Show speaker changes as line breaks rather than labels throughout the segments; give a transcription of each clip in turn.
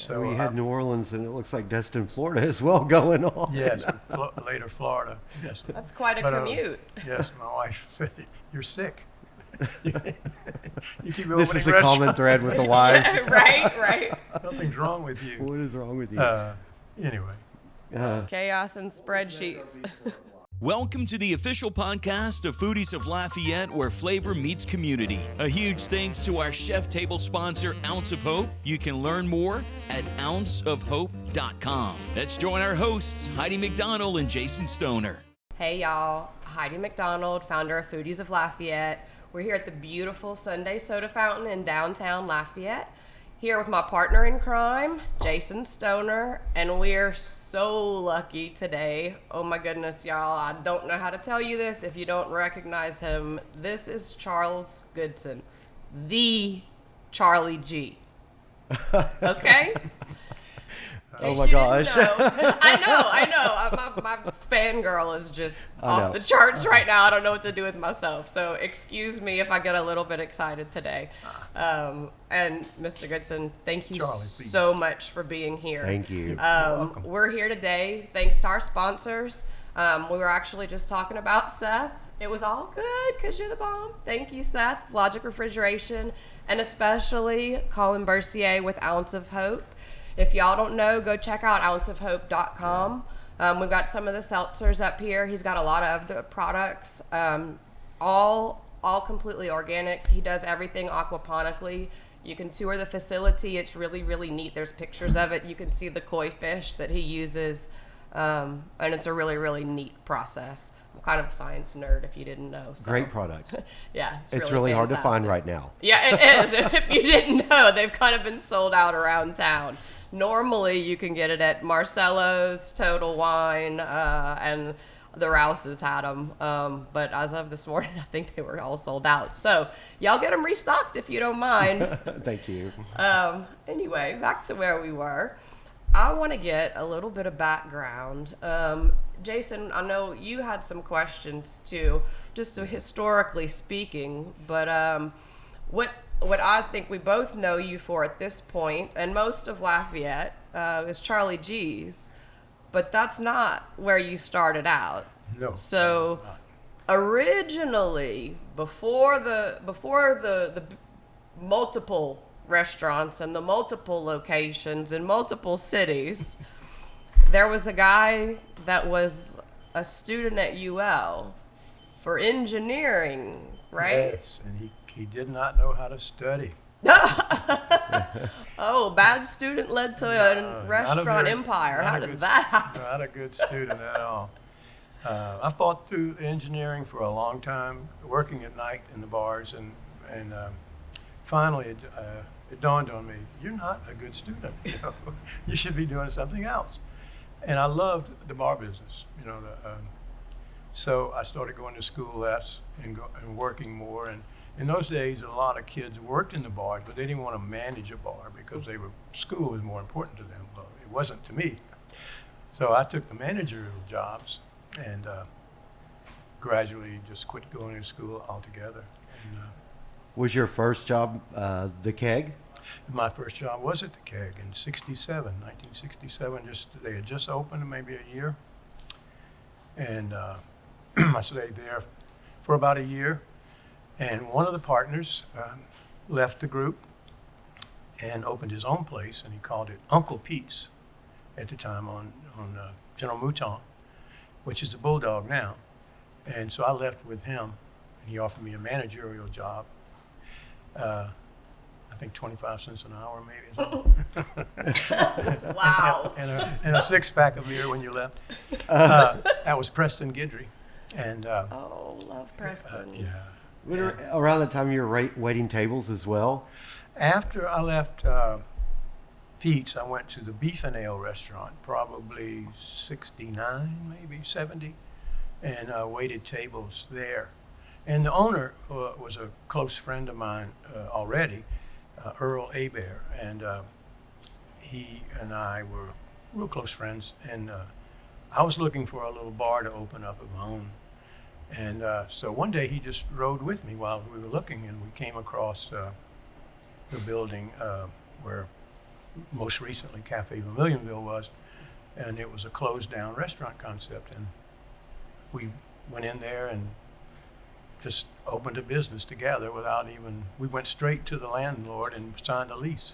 So
you had New Orleans, and it looks like Destin, Florida as well going on.
yes, later Florida. Yes.
That's quite a
But,
commute.
Yes, my wife said, "You're sick." You keep opening
This is a
restaurants.
common thread with the wives.
Right.
Nothing's wrong with you.
What is wrong with you?
Anyway.
Chaos and spreadsheets.
Welcome to the official podcast of Foodies of Lafayette, where flavor meets community. A huge thanks to our chef table sponsor, Ounce of Hope. You can learn more at ounceofhope.com. Let's join our hosts, Heidi McDonald and Jason Stoner.
Hey y'all, Heidi McDonald, founder of Foodies of Lafayette. We're here at the beautiful Sunday Soda Fountain in downtown Lafayette. Here with my partner in crime, Jason Stoner, and we're so lucky today. Oh my goodness, y'all. I don't know how to tell you this if you don't recognize him. This is Charles Goodson, the Charley G. Okay?
Oh my gosh.
I know. My fangirl is just off the charts right now. I don't know what to do with myself. So excuse me if I get a little bit excited today. And Mr. Goodson, thank you
Charley,
so much for being here.
Thank you.
Welcome.
We're here today thanks to our sponsors. We were actually just talking about Seth. It was all good because you're the bomb. Thank you, Seth. Logic Refrigeration, and especially Colin Bercier with Ounce of Hope. If y'all don't know, go check out ounceofhope.com. We've got some of the seltzers up here. He's got a lot of the products, all completely organic. He does everything aquaponically. You can tour the facility. It's really, really neat. There's pictures of it. You can see the koi fish that he uses, and it's a really, really neat process. I'm kind of a science nerd, if you didn't know. So.
Great product.
Yeah,
It's really hard to find
fantastic.
right now.
Yeah, it is. If you didn't know, they've kind of been sold out around town. Normally, you can get it at Marcello's, Total Wine, and the Rouses had them. But as of this morning, I think they were all sold out. So y'all get them restocked if you don't mind.
Thank you.
Anyway, back to where we were. I want to get a little bit of background. Jason, I know you had some questions too, just historically speaking, but what I think we both know you for at this point, and most of Lafayette, is Charley G's, but that's not where you started out.
No.
So originally, before the multiple restaurants and the multiple locations in multiple cities, there was a guy that was a student at UL for engineering, right?
Yes, and he did not know how to study.
Oh, bad student led to a restaurant empire. How did that happen?
Not a good student at all. I fought through engineering for a long time, working at night in the bars, and finally it dawned on me, you're not a good student. You should be doing something else. And I loved the bar business, so I started going to school and working more. And in those days, a lot of kids worked in the bars, but they didn't want to manage a bar because school was more important to them. Well, it wasn't to me. So I took the managerial jobs and gradually just quit going to school altogether. And,
Was your first job the keg?
my first job was at the Keg in 1967. They had just opened maybe a year. And I stayed there for about a year. And one of the partners left the group and opened his own place, and he called it Uncle Pete's at the time on General Mouton, which is the Bulldog now. And so I left with him, and he offered me a managerial job. I think 25 cents an hour, maybe.
Wow.
and a six-pack of beer when you left. That was Preston Guidry. And
Oh, love Preston.
yeah.
Around the time you were waiting tables as well?
After I left Pete's, I went to the Beef and Ale restaurant, probably 69, maybe 70, and waited tables there. And the owner was a close friend of mine already, Earl Abear, and he and I were real close friends. And I was looking for a little bar to open up of my own. And so one day he just rode with me while we were looking, and we came across the building where most recently Café Vermilionville was, and it was a closed down restaurant concept. And we went in there and just opened a business together without even, we went straight to the landlord and signed a lease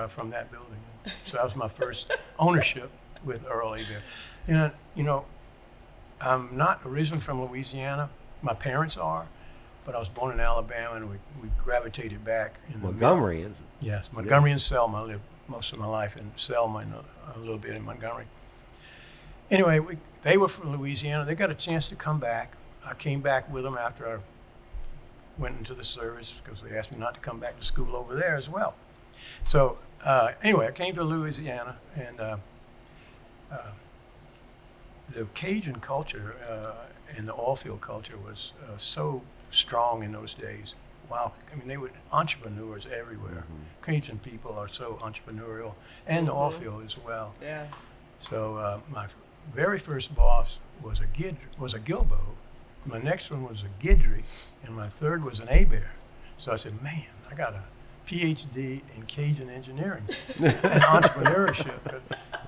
from that building. So that was my first ownership with Early there. You know, I'm not originally from Louisiana. My parents are, but I was born in Alabama, and we gravitated back.
Montgomery is it?
Yes, Montgomery and Selma. I lived most of my life in Selma and a little bit in Montgomery. Anyway, they were from Louisiana. They got a chance to come back. I came back with them after I went into the service because they asked me not to come back to school over there as well. So anyway, I came to Louisiana, and the Cajun culture and the oil field culture was so strong in those days. Wow, I mean, they were entrepreneurs everywhere. Mm-hmm. Cajun people are so entrepreneurial, and the oil field as well.
Yeah.
So my very first boss was a Gilbo. My next one was a Guidry, and my third was an Abear. So I said, man, I got a PhD in Cajun engineering and entrepreneurship.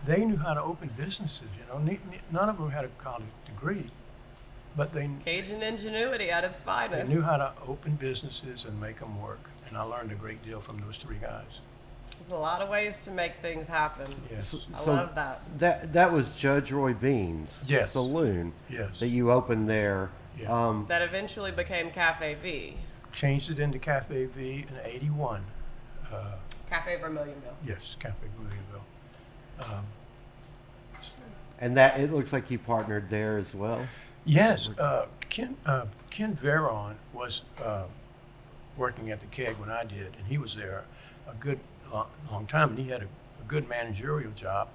They knew how to open businesses, you know. None of them had a college degree, but
Cajun ingenuity at its finest.
They knew how to open businesses and make them work. And I learned a great deal from those three guys.
There's a lot of ways to make things happen.
Yes.
I love that.
That was Judge Roy Bean's
Yes.
saloon
Yes.
that you opened there.
Yeah.
That eventually became Café V.
Changed it into Café V in '81.
Café Vermilionville.
Yes, Café Vermilionville.
And that, it looks like you partnered there as well.
Yes, Ken Veron was working at the Keg when I did, and he was there a good long time, and he had a good managerial job,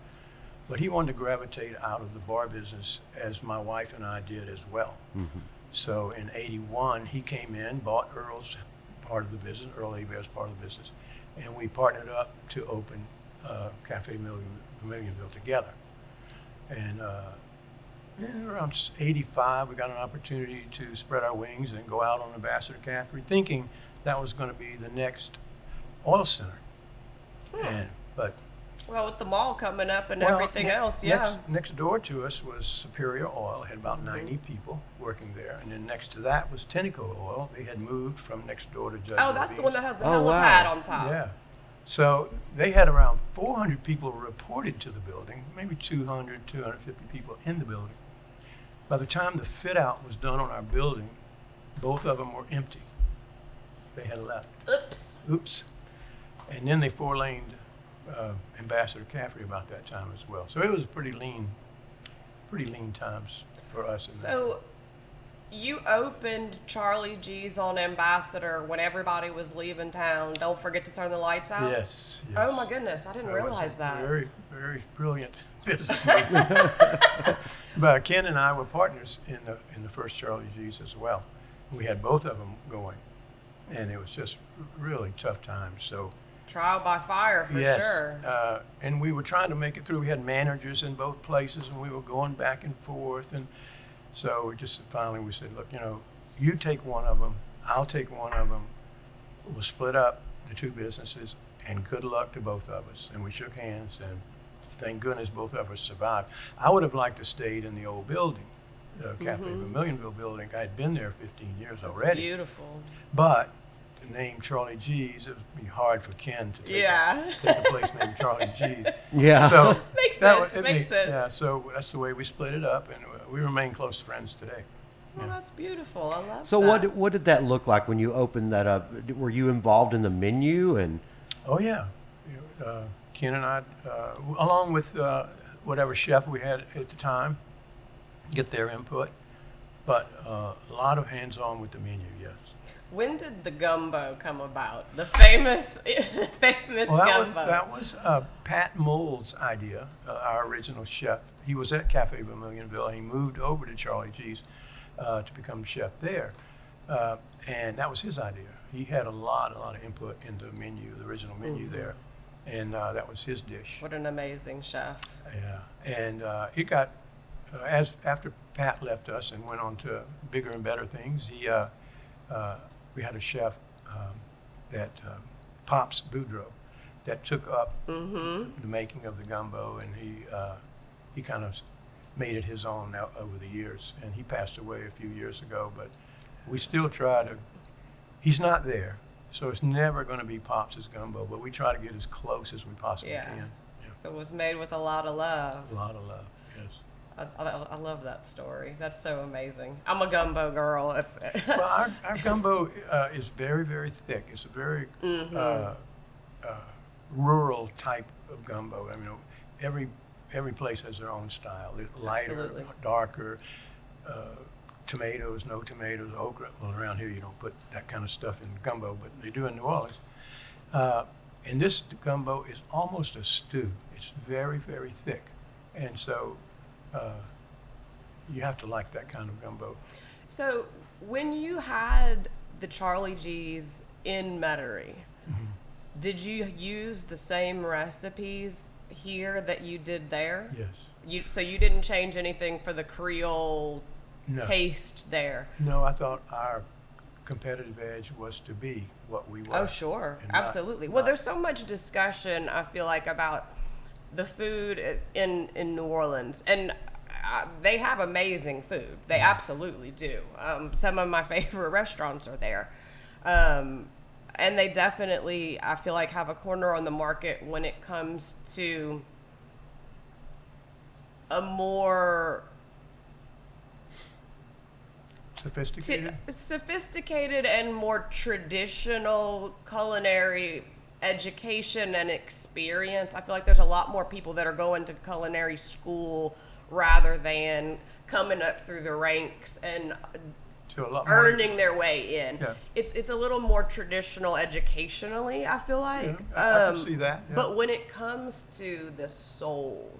but he wanted to gravitate out of the bar business as my wife and I did as well. Mm-hmm. So in '81, he came in, bought Earl's part of the business, Earl Abear's part of the business, and we partnered up to open Café Vermilionville together. And around '85, we got an opportunity to spread our wings and go out on Ambassador Caffery, thinking that was going to be the next oil center. But
well, with the mall coming up and everything else, yeah.
Next door to us was Superior Oil, had about 90 people working there, and then next to that was Tenneco Oil. They had moved from next door to Judge.
Oh, that's the one that has the
Oh,
helipad
wow.
on top.
Yeah. So they had around 400 people reported to the building, maybe 200, 250 people in the building. By the time the fit out was done on our building, both of them were empty. They had left. Oops. And then they four-laned Ambassador Caffery about that time as well. So it was pretty lean times for us.
So you opened Charley G's on Ambassador when everybody was leaving town. Don't forget to turn the lights out?
Yes.
Oh my goodness, I didn't realize that.
Very, very brilliant businessman. But Ken and I were partners in the first Charley G's as well. We had both of them going, and it was just really tough times. So
Trial by fire for sure.
And we were trying to make it through. We had managers in both places, and we were going back and forth. And so we just finally we said, look, you take one of them, I'll take one of them. We'll split up the two businesses, and good luck to both of us. And we shook hands, and thank goodness both of us survived. I would have liked to stayed in the old building, the Café Vermilionville building. I had been there 15 years already.
Beautiful.
But the name Charley G's, it would be hard for Ken to take a place named Charley G's.
Yeah.
So
makes sense. Makes sense.
Yeah. So that's the way we split it up, and we remain close friends today.
Well, that's beautiful. I love
So
that.
what did that look like when you opened that up? Were you involved in the menu and?
Oh yeah, Ken and I, along with whatever chef we had at the time, get their input, but a lot of hands-on with the menu. Yes.
When did the gumbo come about? The famous gumbo.
That was Pat Mold's idea, our original chef. He was at Café Vermilionville, and he moved over to Charley G's to become chef there. And that was his idea. He had a lot of input in the menu, the original menu there. And that was his dish.
What an amazing chef.
Yeah. And it got, after Pat left us and went on to bigger and better things, we had a chef Pops Boudreaux, that took up the making of the gumbo, and he kind of made it his own over the years. And he passed away a few years ago, but we still try to. He's not there, so it's never going to be Pops' gumbo, but we try to get as close as we possibly can.
It was made with a lot of love.
A lot of love, yes.
I love that story. That's so amazing. I'm a gumbo girl.
Well, our gumbo is very, very thick. It's a very rural type of gumbo. I mean, every place has their own style. It's lighter,
Absolutely.
darker, tomatoes, no tomatoes, okra. Well, around here you don't put that kind of stuff in gumbo, but they do in New Orleans. And this gumbo is almost a stew. It's very, very thick. And so you have to like that kind of gumbo.
So when you had the Charley G's in Metairie, did you use the same recipes here that you did there?
Yes.
So you didn't change anything for the Creole taste there?
No, I thought our competitive edge was to be what we were.
Oh, sure. Absolutely. Well, there's so much discussion, I feel like, about the food in New Orleans. And they have amazing food. They absolutely do. Some of my favorite restaurants are there. And they definitely, I feel like, have a corner on the market when it comes to a more sophisticated and more traditional culinary education and experience. I feel like there's a lot more people that are going to culinary school rather than coming up through the ranks and earning their way in.
Yeah.
It's a little more traditional educationally, I feel like.
Yeah, I can see that. Yeah.
But when it comes to the soul,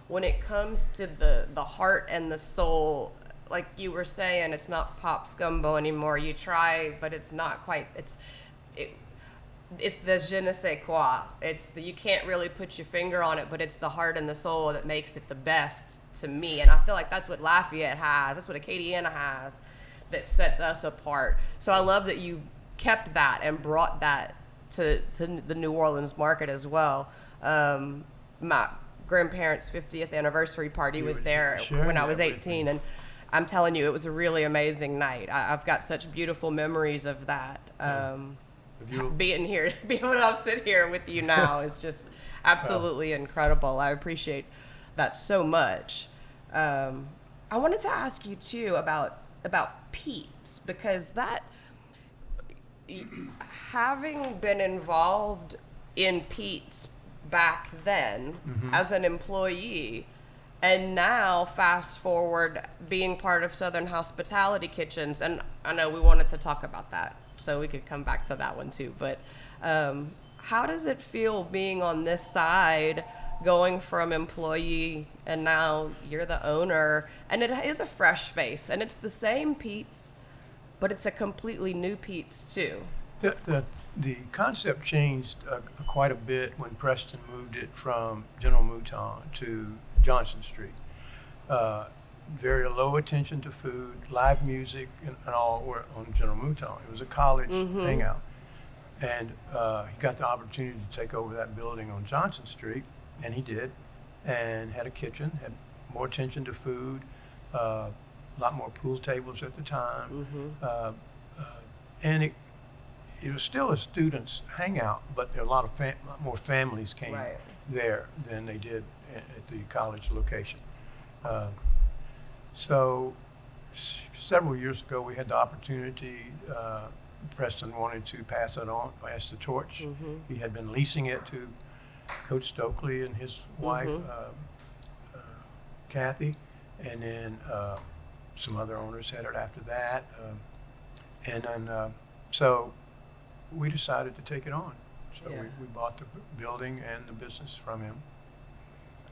when it comes to the heart and the soul, like you were saying, it's not Pop's gumbo anymore. You try, but it's not quite. It's the je ne sais quoi. You can't really put your finger on it, but it's the heart and the soul that makes it the best to me. And I feel like that's what Lafayette has. That's what Acadiana has, that sets us apart. So I love that you kept that and brought that to the New Orleans market as well. My grandparents' 50th anniversary party was there when I was 18, and I'm telling you, it was a really amazing night. I've got such beautiful memories of that. Being able to sit here with you now is just absolutely incredible. I appreciate that so much. I wanted to ask you too about Pete's, because that, having been involved in Pete's back then as an employee, and now fast forward being part of Southern Hospitality Kitchens, and I know we wanted to talk about that, so we could come back to that one too, but how does it feel being on this side, going from employee and now you're the owner, and it is a fresh face, and it's the same Pete's, but it's a completely new Pete's too?
The concept changed quite a bit when Preston moved it from General Mouton to Johnson Street. Very low attention to food, live music, and all were on General Mouton. It was a college hangout. And he got the opportunity to take over that building on Johnson Street, and he did, and had a kitchen, had more attention to food, a lot more pool tables at the time. And it was still a students' hangout, but there were a lot more families came there than they did at the college location. So several years ago, we had the opportunity. Preston wanted to pass it on, pass the torch. He had been leasing it to Coach Stokely and his wife, Kathy, and then some other owners had it after that. And then, so we decided to take it on. So we bought the building and the business from him.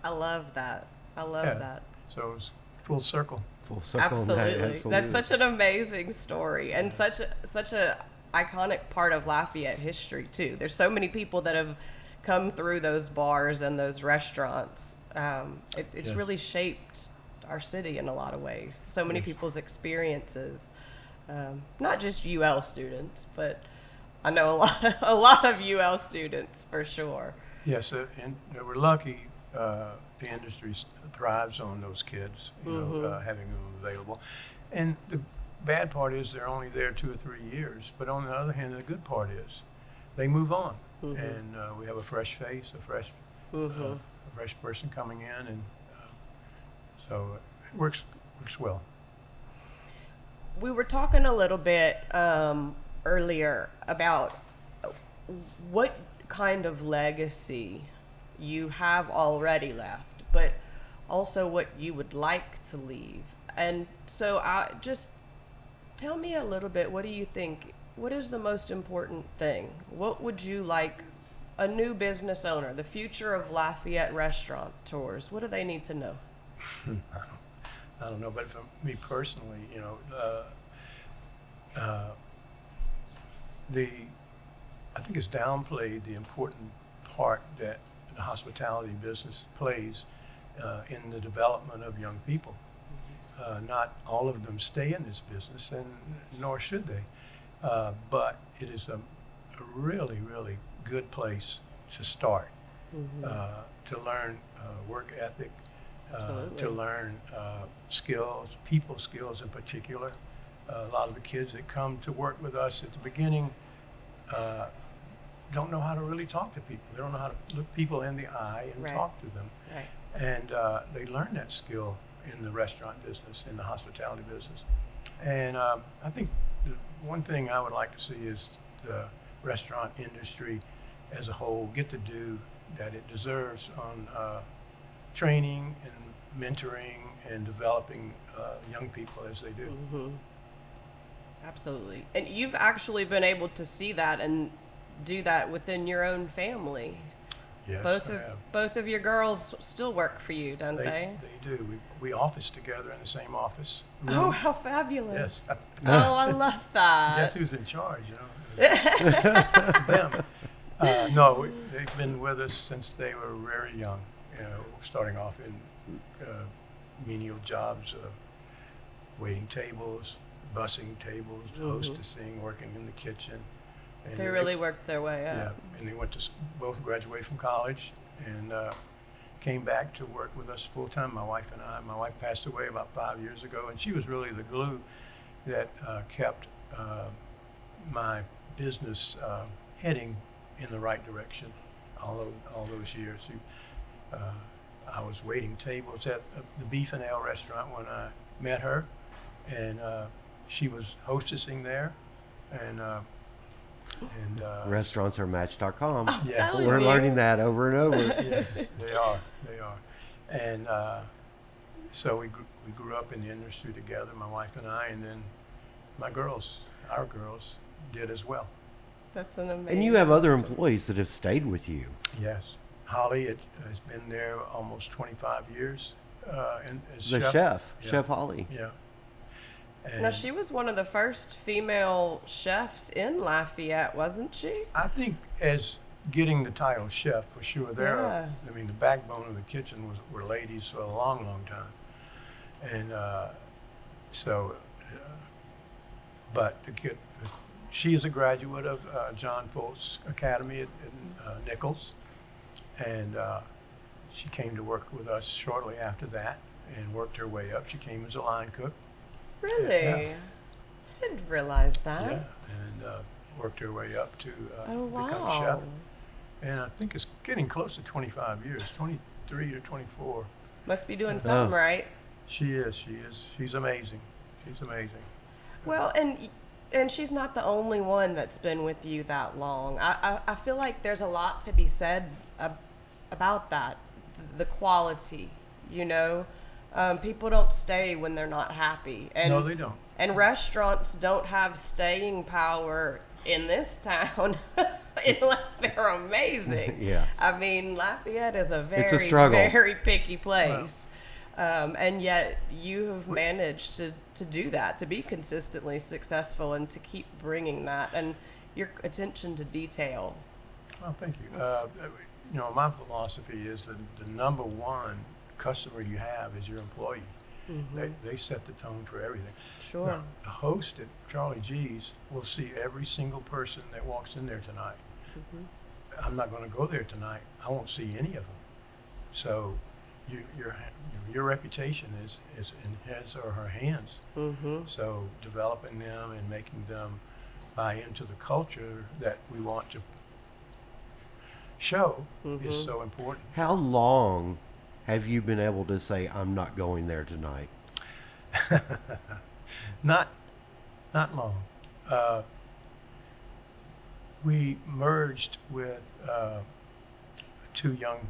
I love that. I love that.
So it was full circle.
Full circle.
Absolutely. That's such an amazing story, and such a iconic part of Lafayette history too. There's so many people that have come through those bars and those restaurants. It's really shaped our city in a lot of ways. So many people's experiences, not just UL students, but I know a lot of UL students for sure.
Yes, and we're lucky. The industry thrives on those kids, having them available. And the bad part is they're only there 2 or 3 years. But on the other hand, the good part is they move on, and we have a fresh face, a fresh person coming in, and so it works well.
We were talking a little bit earlier about what kind of legacy you have already left, but also what you would like to leave. And so just tell me a little bit, what do you think, what is the most important thing? What would you like a new business owner, the future of Lafayette restaurateurs, what do they need to know?
I don't know, but for me personally, I think it's downplayed the important part that the hospitality business plays in the development of young people. Not all of them stay in this business, and nor should they. But it is a really, really good place to start, to learn work ethic, to learn skills, people skills in particular. A lot of the kids that come to work with us at the beginning don't know how to really talk to people. They don't know how to look people in the eye and talk to them. Right. And they learn that skill in the restaurant business, in the hospitality business. And I think the one thing I would like to see is the restaurant industry as a whole get the due that it deserves on training and mentoring and developing young people as they do.
Absolutely. And you've actually been able to see that and do that within your own family.
Yes,
both of your girls still work for you, don't they?
They do. We office together in the same office room.
Oh, how fabulous.
Yes.
Oh, I love that.
Guess who's in charge, them. No, they've been with us since they were very young, starting off in menial jobs, waiting tables, bussing tables, hostessing, working in the kitchen. And
they really worked their way up.
Yeah, and they both graduated from college and came back to work with us full time, my wife and I. My wife passed away about 5 years ago, and she was really the glue that kept my business heading in the right direction all those years. I was waiting tables at the Beef and Ale restaurant when I met her, and she was hostessing there, and
Restaurants are Match.com.
Yes.
We're learning that over and over.
Yes, they are. And so we grew up in the industry together, my wife and I, and then our girls did as well.
That's an amazing.
And you have other employees that have stayed with you.
Yes. Holly has been there almost 25 years. And as
The chef, Chef Holly.
Yeah. And
now, she was one of the first female chefs in Lafayette, wasn't she?
I think as getting the title chef, for sure,
Yeah.
the backbone of the kitchen were ladies for a long, long time. And but she is a graduate of John Folt's Academy at Nichols, and she came to work with us shortly after that and worked her way up. She came as a line cook.
Really?
Yeah.
I didn't realize that.
Yeah, and worked her way up to become
wow.
chef. And I think it's getting close to 25 years, 23 or 24.
Must be doing something right.
She is. She's amazing. She's amazing.
Well, and she's not the only one that's been with you that long. I feel like there's a lot to be said about that, the quality, people don't stay when they're not happy. And,
no, they don't.
And restaurants don't have staying power in this town unless they're amazing.
Yeah.
I mean, Lafayette is a
It's a
very,
struggle.
very picky place. And yet you have managed to do that, to be consistently successful and to keep bringing that and your attention to detail.
Well, thank you. My philosophy is that the number one customer you have is your employee. They set the tone for everything.
Sure.
Now, the host at Charlie G's will see every single person that walks in there tonight. I'm not going to go there tonight. I won't see any of them. So your reputation is in his or her hands. So developing them and making them buy into the culture that we want to show is so important.
How long have you been able to say, I'm not going there tonight?
Not long. We merged with two young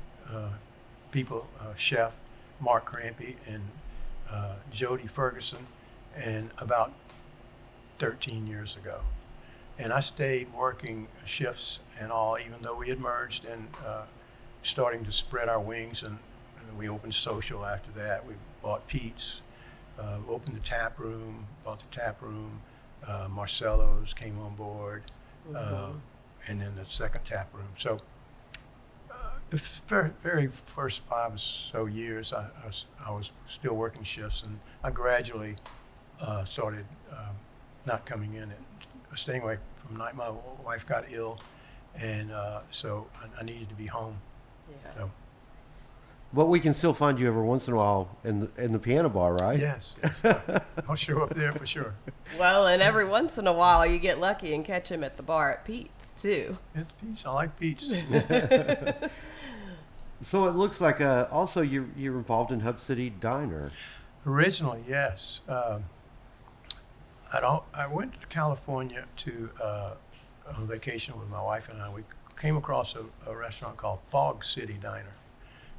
people, chef Mark Crampy and Jody Ferguson, and about 13 years ago. And I stayed working shifts and all, even though we had merged and starting to spread our wings. And we opened Social after that. We bought Pete's, opened the tap room, bought the tap room. Marcello's came on board, and then the second tap room. So the very first 5 or so years, I was still working shifts, and I gradually started not coming in and staying away from night. My wife got ill, and so I needed to be home.
Yeah.
So,
But we can still find you every once in a while in the piano bar, right?
yes, I'll show up there for sure.
Well, and every once in a while you get lucky and catch him at the bar at Pete's too.
It's Pete's. I like Pete's.
So it looks like also you're involved in Hub City Diner.
Originally, yes. I went to California to on vacation with my wife and I. We came across a restaurant called Fog City Diner.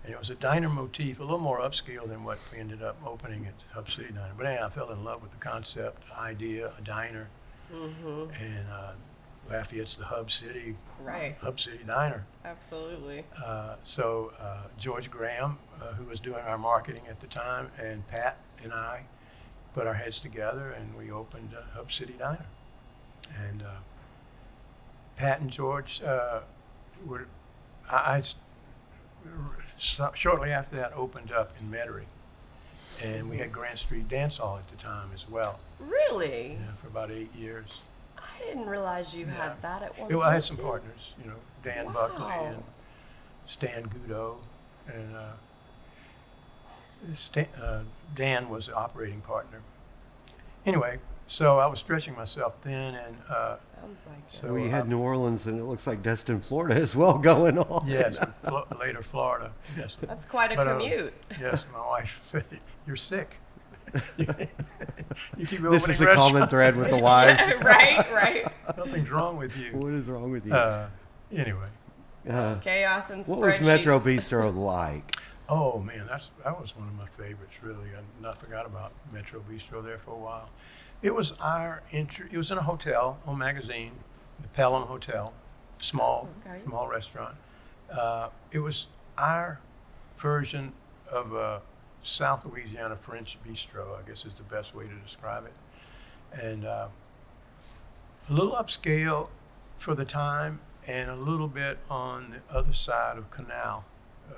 And it was a diner motif, a little more upscale than what we ended up opening at Hub City Diner. But anyway, I fell in love with the concept, the idea, a diner. And Lafayette's the Hub City,
Right.
Hub City Diner.
Absolutely.
So George Graham, who was doing our marketing at the time, and Pat and I put our heads together and we opened Hub City Diner. And Pat and George were, shortly after that opened up in Metairie. And we had Grant Street Dance Hall at the time as well.
Really?
For about 8 years.
I didn't realize you had that at one
Yeah,
point.
well, I had some
too.
partners, Dan
Wow.
Buckley and Stan Gudo, and Dan was the operating partner. Anyway, so I was stretching myself thin, and
Sounds like it.
so
Well, you had New Orleans and it looks like Destin, Florida as well going on.
yes, later Florida. Yes,
That's quite a
But,
commute.
yes. My wife said, "You're sick. you keep
This
opening
is a common
restaurants.
thread with the wives.
right.
Nothing's wrong with you."
What is wrong with you?
Anyway,
Chaos and
What was Metro
spreadsheets.
Bistro like?
oh man, that was one of my favorites. Really, I forgot about Metro Bistro there for a while. It was our entry. It was in a hotel on Magazine, the Pelham Hotel, small restaurant. It was our version of a South Louisiana French bistro, I guess is the best way to describe it. And a little upscale for the time, and a little bit on the other side of Canal.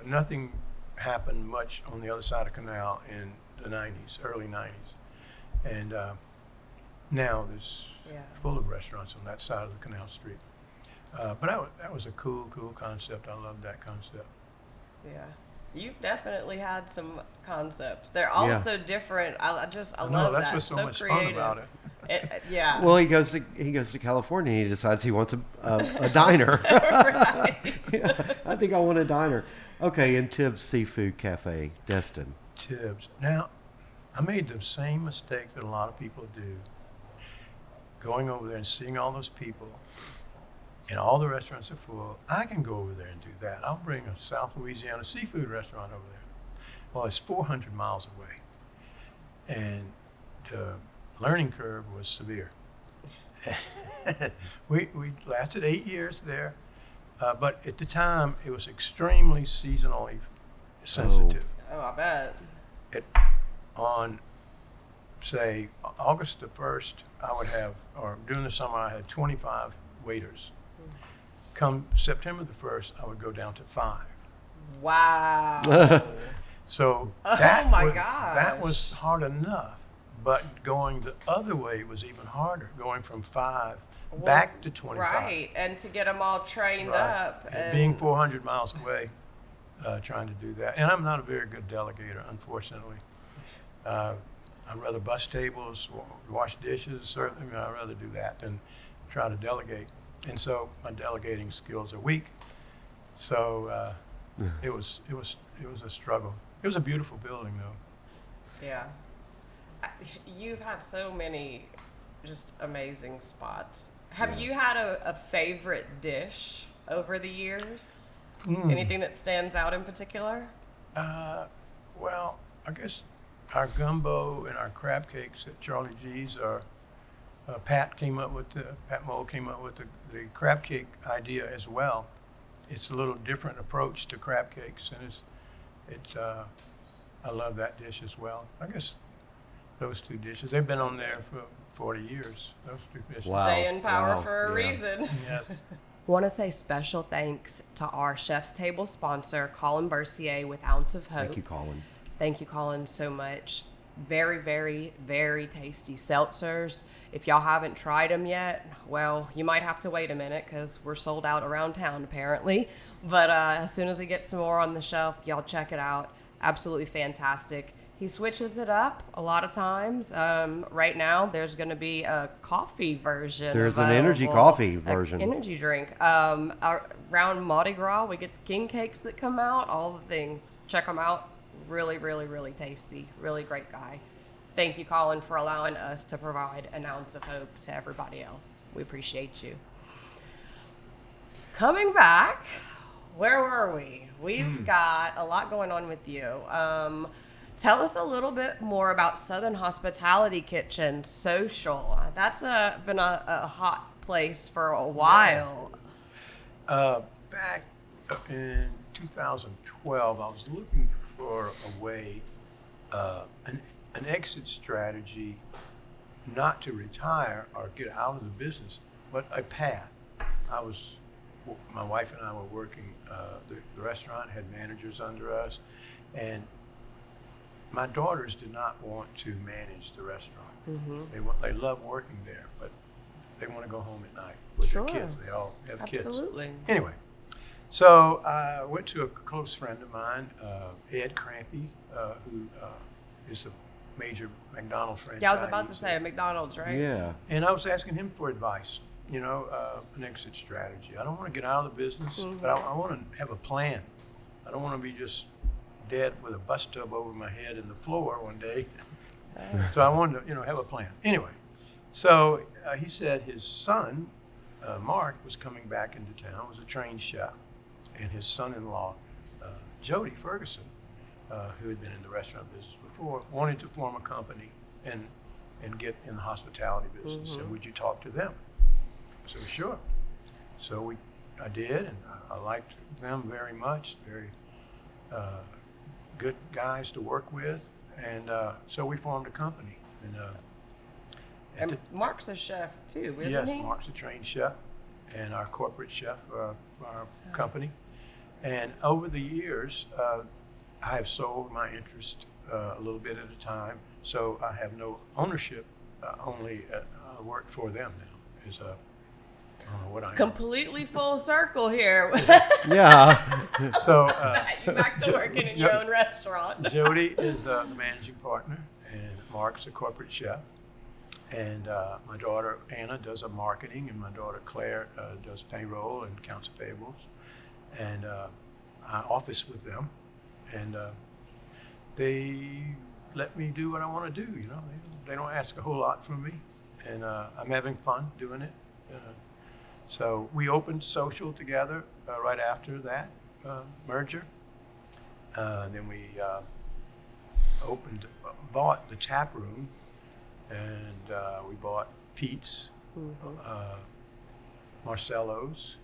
Nothing happened much on the other side of Canal in the 90s, early 90s. And now there's full of restaurants on that side of the Canal Street. But that was a cool concept. I loved that concept.
Yeah. You've definitely had some concepts. They're all so different. I love
that's
that.
what's so much
creative.
fun about it.
Yeah.
Well, he goes to California and he decides he wants a diner.
Right.
I think I want a diner. Okay, and Tibbs Seafood Cafe, Destin.
Tibbs. Now, I made the same mistake that a lot of people do. Going over there and seeing all those people, and all the restaurants are full. I can go over there and do that. I'll bring a South Louisiana seafood restaurant over there. Well, it's 400 miles away, and the learning curve was severe. we lasted 8 years there, but at the time it was extremely seasonally sensitive.
Oh, I bet.
On, say, August the 1st, I would have, or during the summer, I had 25 waiters. Come September the 1st, I would go down to 5.
Wow.
So
Oh
that
my
was,
gosh.
that was hard enough, but going the other way was even harder. Going from 5 back to 25.
Right, and to get them all trained
Right.
up.
And being 400 miles away, trying to do that. And I'm not a very good delegator, unfortunately. I'd rather bus tables, wash dishes, certainly. I mean, I'd rather do that than try to delegate. And so my delegating skills are weak. So it was a struggle. It was a beautiful building, though.
Yeah. You have so many just amazing spots. Have you had a favorite dish over the years? Anything that stands out in particular?
Well, I guess our gumbo and our crab cakes at Charley G's are. Pat Moe came up with the crab cake idea as well. It's a little different approach to crab cakes, and I love that dish as well. I guess those two dishes. They've been on there for 40 years. Those two dishes.
Wow.
Stay in power
Wow.
for a
Yeah.
reason.
Yes.
Want to say special thanks to our Chef's Table sponsor, Colin Bercier with Ounce of Hope.
Thank you, Colin.
Thank you, Colin, so much. Very, very, very tasty seltzers. If y'all haven't tried them yet, well, you might have to wait a minute because we're sold out around town apparently. But as soon as we get some more on the shelf, y'all check it out. Absolutely fantastic. He switches it up a lot of times. Right now, there's going to be a coffee version.
There's an energy
available,
coffee version.
Energy drink. Around Mardi Gras, we get the king cakes that come out, all the things. Check them out. Really, really, really tasty. Really great guy. Thank you, Colin, for allowing us to provide an ounce of hope to everybody else. We appreciate you. Coming back, where were we? We've got a lot going on with you. Tell us a little bit more about Southern Hospitality Kitchen Social. That's been a hot place for a while.
Back in 2012, I was looking for a way, an exit strategy, not to retire or get out of the business, but a path. My wife and I were working, the restaurant had managers under us, and my daughters did not want to manage the restaurant. They love working there, but they want to go home at night with
Sure.
their kids. They all have kids.
Absolutely.
Anyway, so I went to a close friend of mine, Ed Crampy, who is a major McDonald's franchisee.
Yeah, I was about to say McDonald's, right?
Yeah.
And I was asking him for advice, an exit strategy. I don't want to get out of the business, but I want to have a plan. I don't want to be just dead with a bus tub over my head in the floor one day. So I wanted to, have a plan. Anyway, so he said his son, Mark, was coming back into town, was a trained chef, and his son-in-law, Jody Ferguson, who had been in the restaurant business before, wanted to form a company and get in the hospitality business. And would you talk to them? So sure. So I did, and I liked them very much. Very good guys to work with, and so we formed a company.
And Mark's a chef too, isn't
yes,
he?
Mark's a trained chef, and our corporate chef for our company. And over the years, I have sold my interest a little bit at a time, so I have no ownership. Only work for them now. I don't know what I am.
Completely full circle here.
Yeah.
So
You're back to working in your own restaurant.
Jody is the managing partner, and Mark's a corporate chef. And my daughter Anna does marketing, and my daughter Claire does payroll and accounts payables. And I office with them, and they let me do what I want to do. They don't ask a whole lot from me, and I'm having fun doing it. So we opened Social together right after that merger. Then we bought the tap room, and we bought Pete's, Marcello's,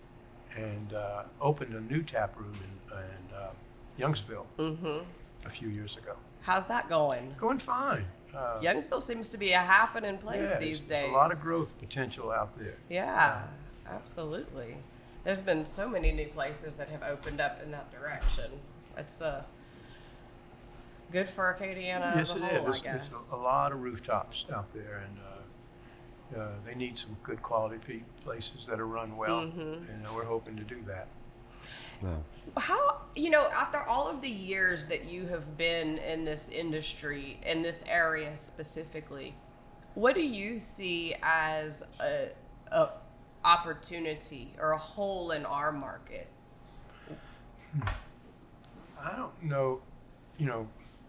and opened a new tap room in Youngsville a few years ago.
How's that going?
Going fine.
Youngsville seems to be a happening place
yeah,
these
there's
days.
a lot of growth potential out there.
Yeah, absolutely. There's been so many new places that have opened up in that direction. It's Good for Acadiana
Yes,
as a
it
whole,
is.
I guess.
It's a lot of rooftops out there, and they need some good quality places that are run well, and we're hoping to do that.
Wow.
How, after all of the years that you have been in this industry, in this area specifically, what do you see as a opportunity or a hole in our market?
I don't know,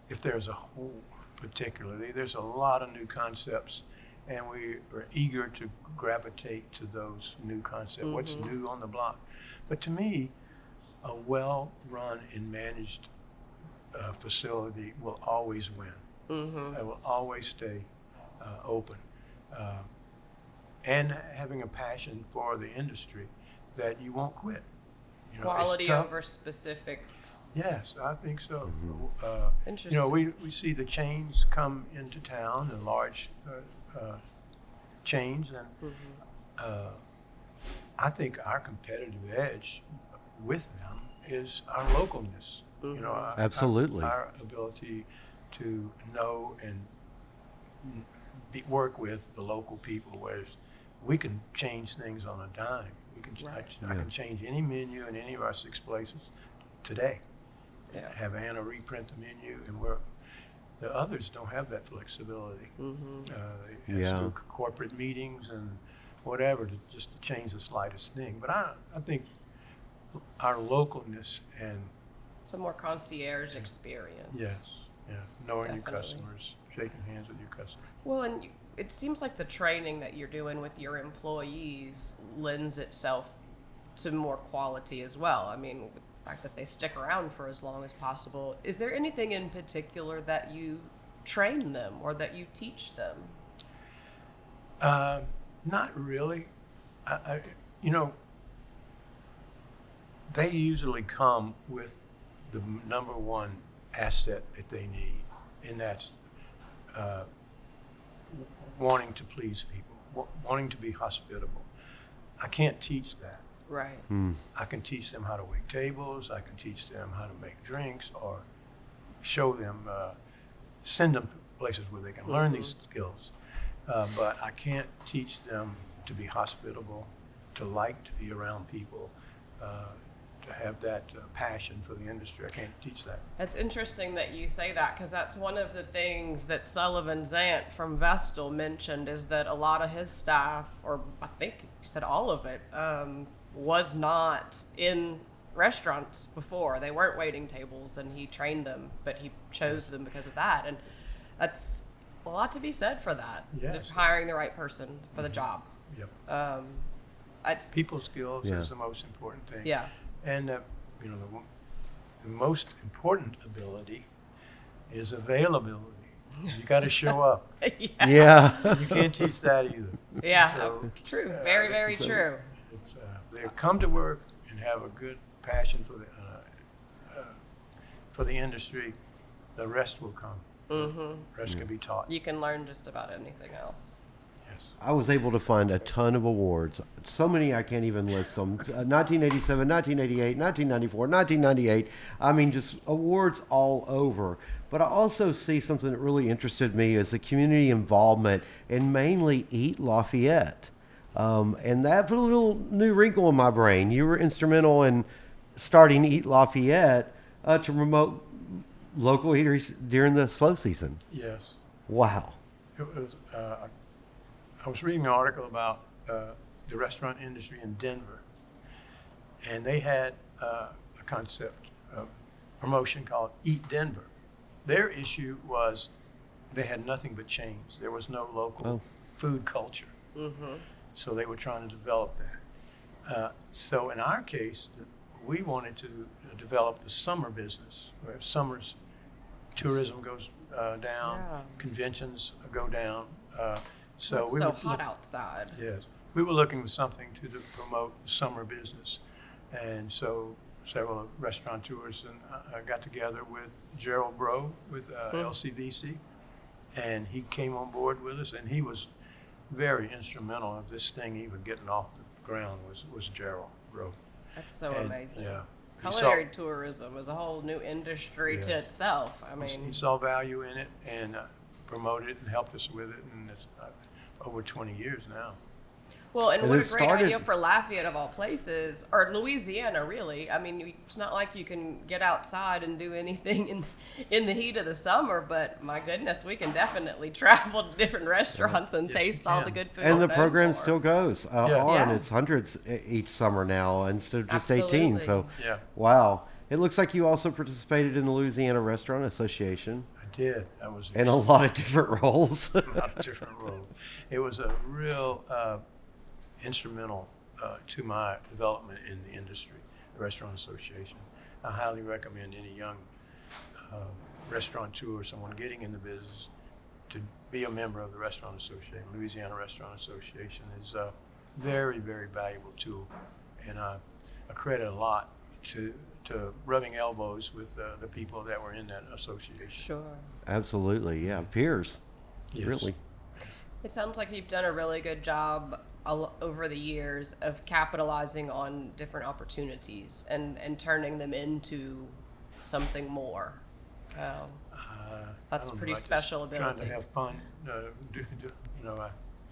if there's a hole particularly. There's a lot of new concepts, and we are eager to gravitate to those new concepts. What's new on the block? But to me, a well-run and managed facility will always win. It will always stay open. And having a passion for the industry that you won't quit. It's
Quality
tough.
over specifics.
Yes, I think so.
Interesting.
We see the chains come into town, the large chains, and I think our competitive edge with them is our localness.
Absolutely.
Our ability to know and work with the local people, whereas we can change things on a dime. We can. I can change any menu in any of our 6 places today.
Yeah.
Have Anna reprint the menu, and the others don't have that flexibility. They have to do corporate meetings and whatever just to change the slightest thing. But I think our localness and
It's a more concierge experience.
knowing your
Definitely.
customers, shaking hands with your customers.
Well, and it seems like the training that you're doing with your employees lends itself to more quality as well. I mean, with the fact that they stick around for as long as possible. Is there anything in particular that you train them or that you teach them?
Not really. They usually come with the number one asset that they need, and that's wanting to please people, wanting to be hospitable. I can't teach that.
Right.
I can teach them how to wait tables. I can teach them how to make drinks, or show them, send them places where they can learn these skills. But I can't teach them to be hospitable, to like to be around people, to have that passion for the industry. I can't teach that.
It's interesting that you say that, because that's one of the things that Sullivan Zant from Vestal mentioned, is that a lot of his staff, or I think he said all of it, was not in restaurants before. They weren't waiting tables, and he trained them, but he chose them because of that. And that's a lot to be said for that.
Yes.
Hiring the right person for the job.
Yep.
It's,
People skills is the most important thing.
yeah.
And the most important ability is availability. You got to show up.
Yeah.
You can't teach that either.
Yeah.
So,
True. Very, very
so
true.
It's, they come to work and have a good passion for the industry. The rest will come. The rest can be taught.
You can learn just about anything else.
Yes.
I was able to find a ton of awards. So many I can't even list them. 1987, 1988, 1994, 1998. I mean, just awards all over. But I also see something that really interested me is the community involvement and mainly Eat Lafayette. And that put a little new wrinkle in my brain. You were instrumental in starting Eat Lafayette to promote local eateries during the slow season.
Yes.
Wow.
It was, I was reading an article about the restaurant industry in Denver, and they had a concept of promotion called Eat Denver. Their issue was they had nothing but chains. There was no local food culture. So they were trying to develop that. So in our case, we wanted to develop the summer business, where summers tourism goes down, conventions go down. So
It's
we
so
were
hot outside.
Yes, we were looking for something to promote summer business, and so several restaurateurs and I got together with Gerald Bro with LCVC, and he came on board with us, and he was very instrumental of this thing even getting off the ground. Was Gerald Bro.
That's so
And,
amazing.
Yeah,
Culinary tourism is a whole new industry to
Yeah.
itself. I
he
mean,
saw value in it and promoted it and helped us with it, and it's over 20 years now.
well, and
And
what a
it
great
started-
idea for Lafayette of all places, or Louisiana, really. I mean, it's not like you can get outside and do anything in the heat of the summer, but my goodness, we can definitely travel to different restaurants and
Yes, you
taste all the
can.
good food.
And the
we're known
program
for.
still goes on.
Yeah.
It's hundreds each summer now instead of just 18. So,
Absolutely.
Yeah.
wow. It looks like you also participated in the Louisiana Restaurant Association
I did. I was
in a lot of different roles.
not a different role. It was a real instrumental to my development in the industry, the Restaurant Association. I highly recommend any young restaurateur or someone getting in the business to be a member of the Restaurant Association. Louisiana Restaurant Association is a very, very valuable tool, and I credit a lot to rubbing elbows with the people that were in that association.
Sure.
Absolutely. Yeah. Peers.
Yes.
Really.
It sounds like you've done a really good job over the years of capitalizing on different opportunities and turning them into something more. That's
I don't
pretty
know, I just
special
Trying
ability.
to have fun.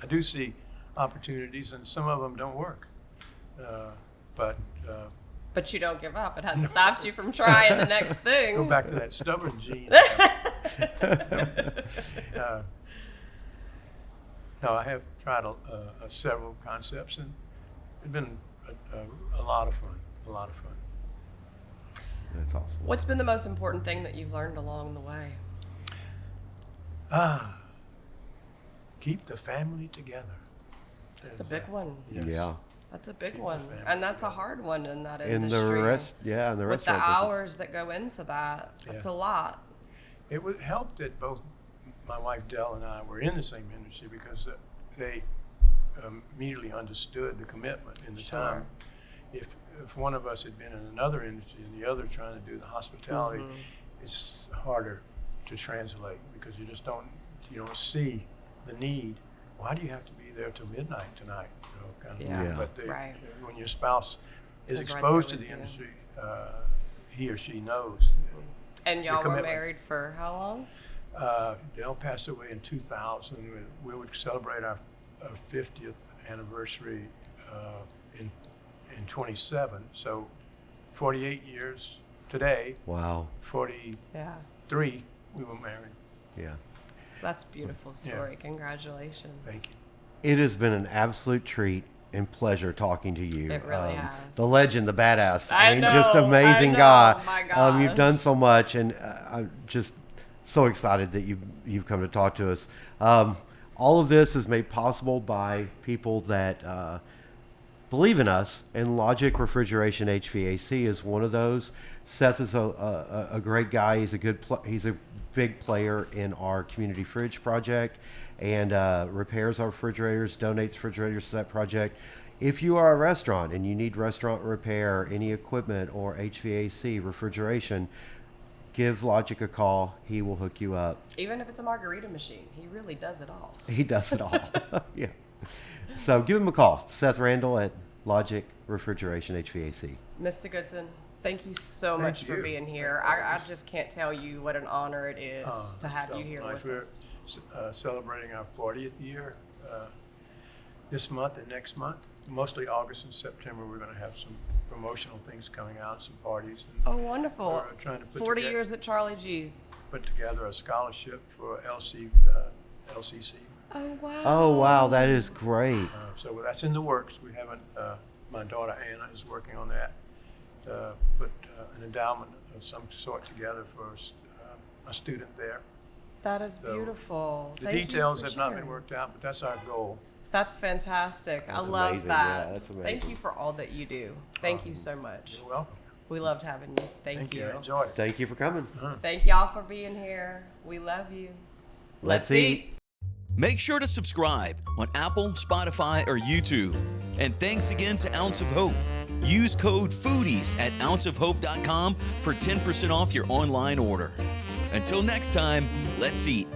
I do see opportunities, and some of them don't work. But
But you don't give up. It hasn't stopped you from trying the next thing.
go back to that stubborn gene. No, I have tried several concepts, and it's been a lot of fun. A lot of fun.
That's awesome.
What's been the most important thing that you've learned along the way?
Keep the family together.
That's a big one.
Yes.
Yeah.
That's a big
Keep the
one.
family
And that's a hard one in that
In
industry.
the
With the
restaurant business.
hours that go into that, that's a
Yeah.
lot.
It would help that both my wife Dell and I were in the same industry, because they immediately understood the commitment and the
Sure.
time. If one of us had been in another industry and the other trying to do the hospitality, it's harder to translate, because you don't see the need. Why do you have to be there till midnight tonight? Kind of
Yeah.
Yeah.
But
Right.
when your spouse is
Is right
exposed
there
to the
with you.
industry, he or she knows.
And y'all were
commitment.
married for how long?
Dell passed away in 2000. We would celebrate our 50th anniversary in 27. So 48 years today,
Wow.
43 we were married.
Yeah.
That's a beautiful story. Congratulations.
Thank you.
It has been an absolute treat and pleasure talking to you.
It really has.
The legend, the badass.
I
mean, just
know,
amazing
I know,
guy.
my
You've done
gosh.
so much, and I'm just so excited that you've come to talk to us. All of this is made possible by people that believe in us, and Logic Refrigeration HVAC is one of those. Seth is a great guy. He's he's a big player in our community fridge project, and repairs our refrigerators, donates refrigerators to that project. If you are a restaurant and you need restaurant repair, any equipment or HVAC refrigeration, give Logic a call. He will hook you up.
Even if it's a margarita machine, he really does it all.
He does it all. Yeah. So give him a call. Seth Randall at Logic Refrigeration HVAC.
Mr. Goodson, thank you so
Thank
much for
you.
being here. I just can't tell you what an honor it is to have you here with
We're
us.
celebrating our 40th year this month and next month. Mostly August and September, we're going to have some promotional things coming out, some parties. And
Oh, wonderful.
we're trying to put
40
together-
years at Charley G's.
put together a scholarship for LCC.
Oh, wow.
Oh, wow. That is great.
So that's in the works. We haven't, my daughter Anna is working on that, to put an endowment of some sort together for a student there.
That is
So,
beautiful.
The
Thank you
details
for
have not been
sharing.
worked out, but that's our goal.
That's fantastic. I
That's
love
amazing.
that.
Yeah, that's
Thank
amazing.
you for all that you do. Thank you so much.
You're welcome.
We loved having you. Thank you.
Enjoy it.
Thank you for coming.
Thank y'all for being here. We love you.
Let's eat.
Make sure to subscribe on Apple, Spotify, or YouTube. And thanks again to Ounce of Hope. Use code FOODIES at ounceofhope.com for 10% off your online order. Until next time, let's eat.